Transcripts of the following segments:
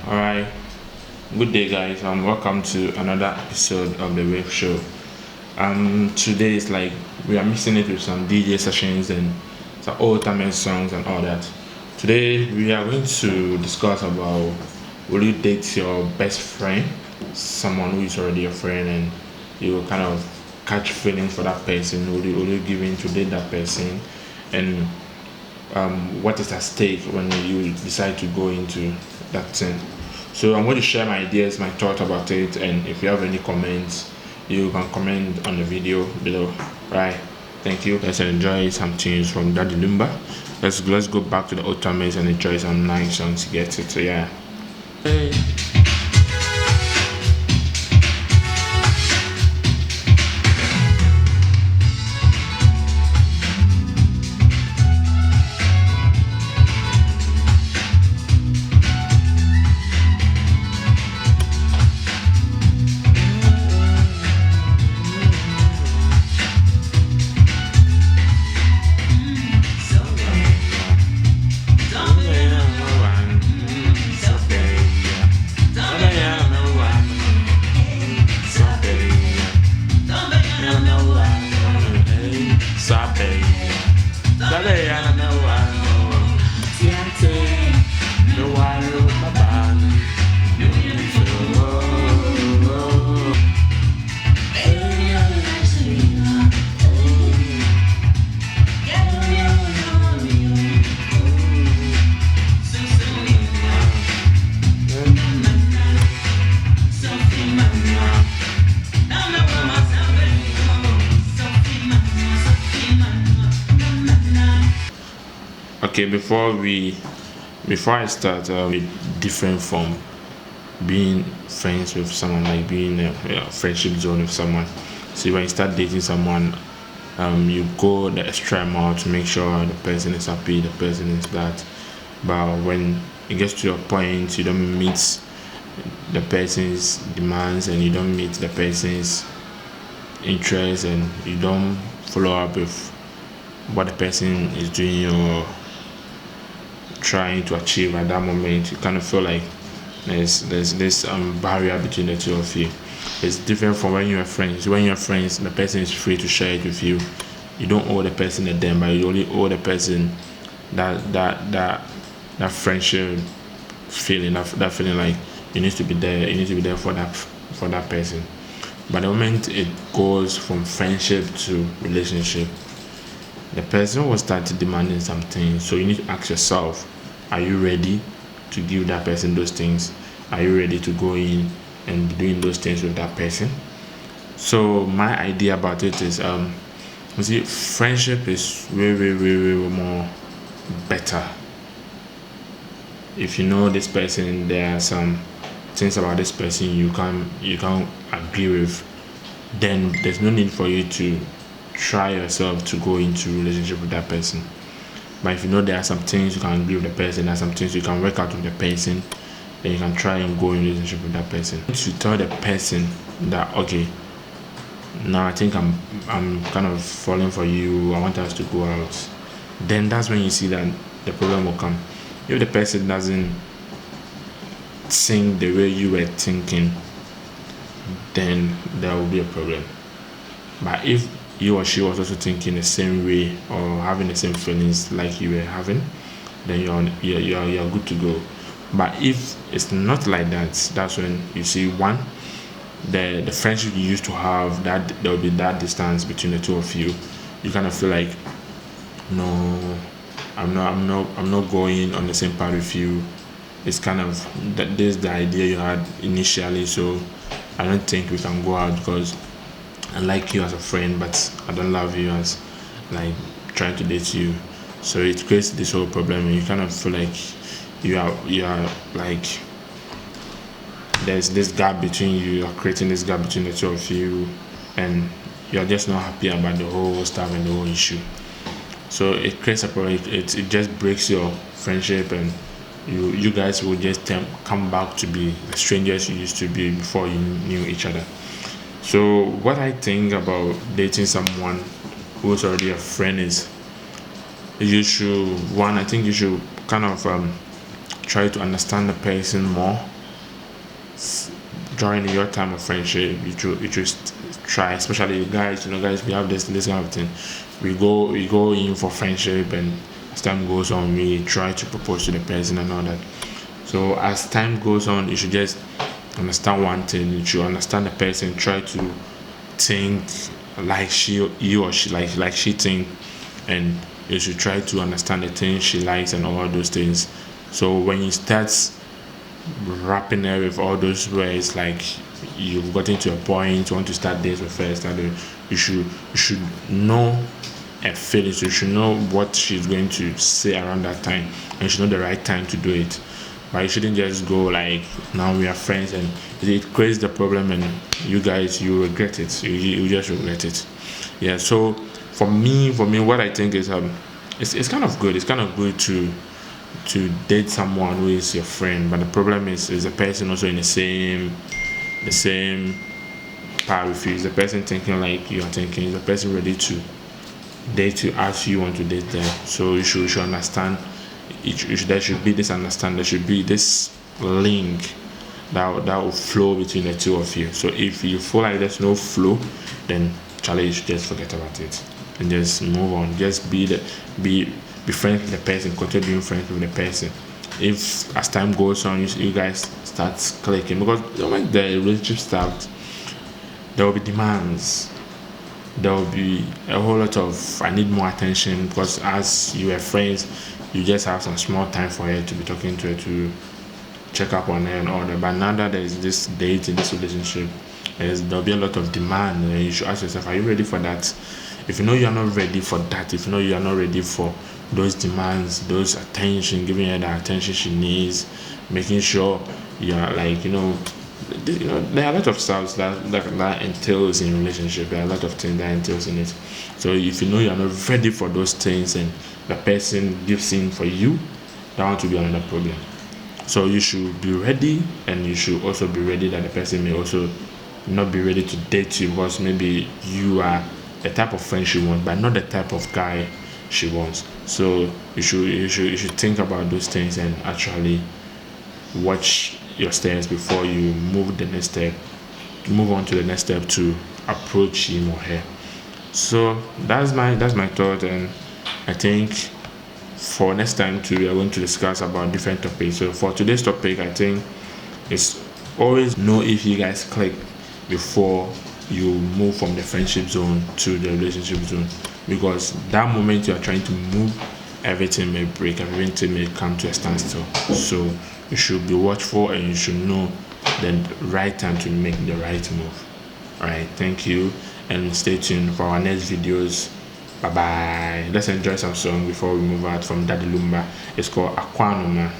Alright, good day guys, and welcome to another episode of the Wave Show. Today is like we are mixing it with some DJ sessions and some old time songs and all that. Today we are going to discuss about will you date your best friend, someone who is already a friend, and you will kind of catch feelings for that person. Will you give in to date that person, and what is at stake when you decide to go into that thing. So I'm going to share my ideas, my thoughts about it, and if you have any comments, you can comment on the video below. Right? Thank you. Let's enjoy some tunes from Daddy Lumba. Let's go back to the old times and enjoy some nice songs to get it. So yeah. Hey. Okay, before I start, different from being friends with someone, like being in a friendship zone with someone. See, when you start dating someone, you go the extra mile to make sure the person is happy, the person is that. But when it gets to a point, you don't meet the person's demands and you don't meet the person's interests and you don't follow up with what the person is doing or trying to achieve at that moment, you kind of feel like there's this barrier between the two of you. It's different from when you're friends. When you're friends, the person is free to share it with you. You don't owe the person a damn, but you only owe the person that friendship feeling, that feeling like you need to be there. You need to be there for that person. But the moment it goes from friendship to relationship, the person will start demanding something. So you need to ask yourself, are you ready to give that person those things? Are you ready to go in and be doing those things with that person? So my idea about it is, you see, friendship is way more better. If you know this person, there are some things about this person you can't agree with, then there's no need for you to try yourself to go into relationship with that person. But if you know there are some things you can agree with the person, there are some things you can work out with the person, then you can try and go in relationship with that person. To tell the person that, okay, now I think I'm kind of falling for you, I want us to go out, then that's when you see that the problem will come. If the person doesn't think the way you were thinking, then there will be a problem. But if you or she was also thinking the same way or having the same feelings like you were having, then you're good to go. But if it's not like that, that's when you see one, the friendship you used to have, that there will be that distance between the two of you. You kind of feel like, no, I'm not going on the same path with you. It's kind of that this is the idea you had initially, so I don't think we can go out because I like you as a friend, but I don't love you as like trying to date you. So it creates this whole problem, and you kind of feel like you are like there's this gap between you. You're creating this gap between the two of you, and you're just not happy about the whole stuff and the whole issue. So it creates a problem. It just breaks your friendship, and you guys will just come back to be the strangers you used to be before you knew each other. So what I think about dating someone who's already a friend is you should I think you should kind of try to understand the person more during your time of friendship, you just try, especially you guys. Guys, we have this kind of thing. We go in for friendship, and as time goes on, we try to propose to the person and all that. So as time goes on, you should just understand one thing. You should understand the person. Try to think like you or she like she think, and you should try to understand the things she likes and all those things. So when you start wrapping her with all those words, like you've gotten to a point, you want to start dates with her, you should know and feel it. So you should know what she's going to say around that time, and you should know the right time to do it. But you shouldn't just go like, now we are friends, and it creates the problem, and you regret it. You just regret it. Yeah. So for me, what I think is it's kind of good. It's kind of good to date someone who is your friend, but the problem is the person also in the same part with you? Is the person thinking like you are thinking? Is the person ready to date you as you want to date them? So you should understand. There should be this understanding. There should be this link that will flow between the two of you. So if you feel like there's no flow, then Charlie, you should just forget about it and just move on. Just be friends with the person. Continue being friends with the person. If as time goes on, you guys start clicking, because the moment the relationship starts, there will be demands. There will be a whole lot of, I need more attention, because as you are friends, you just have some small time for her to be talking to her, to check up on her and all that. But now that there is this date in this relationship, there'll be a lot of demand, and you should ask yourself, are you ready for that? If you know you are not ready for that, if you know you are not ready for those demands, those attention, giving her the attention she needs, making sure you are like, there are a lot of stuff that entails in relationship. There are a lot of things that entails in it. So if you know you are not ready for those things, and the person gives in for you, that want to be another problem. So you should be ready, and you should also be ready that the person may also not be ready to date you, because maybe you are the type of friend she wants, but not the type of guy she wants. So you should think about those things and actually watch your steps before you move on to the next step to approach him or her. So that's my thought, and I think for next time too, we are going to discuss about different topics. So for today's topic, I think it's always know if you guys click before you move from the friendship zone to the relationship zone, because that moment you are trying to move, everything may break, everything may come to a standstill. So you should be watchful, and you should know the right time to make the right move. All right, thank you, and stay tuned for our next videos. Bye bye. Let's enjoy some song before we move out from Daddy Lumba. It's called Aquanuma.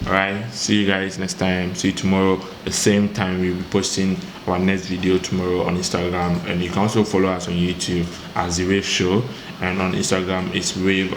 Alright, see you guys next time. See you tomorrow the same time. We'll be posting our next video tomorrow on Instagram, and you can also follow us on YouTube as The Wave Show, and on Instagram it's wave_show_.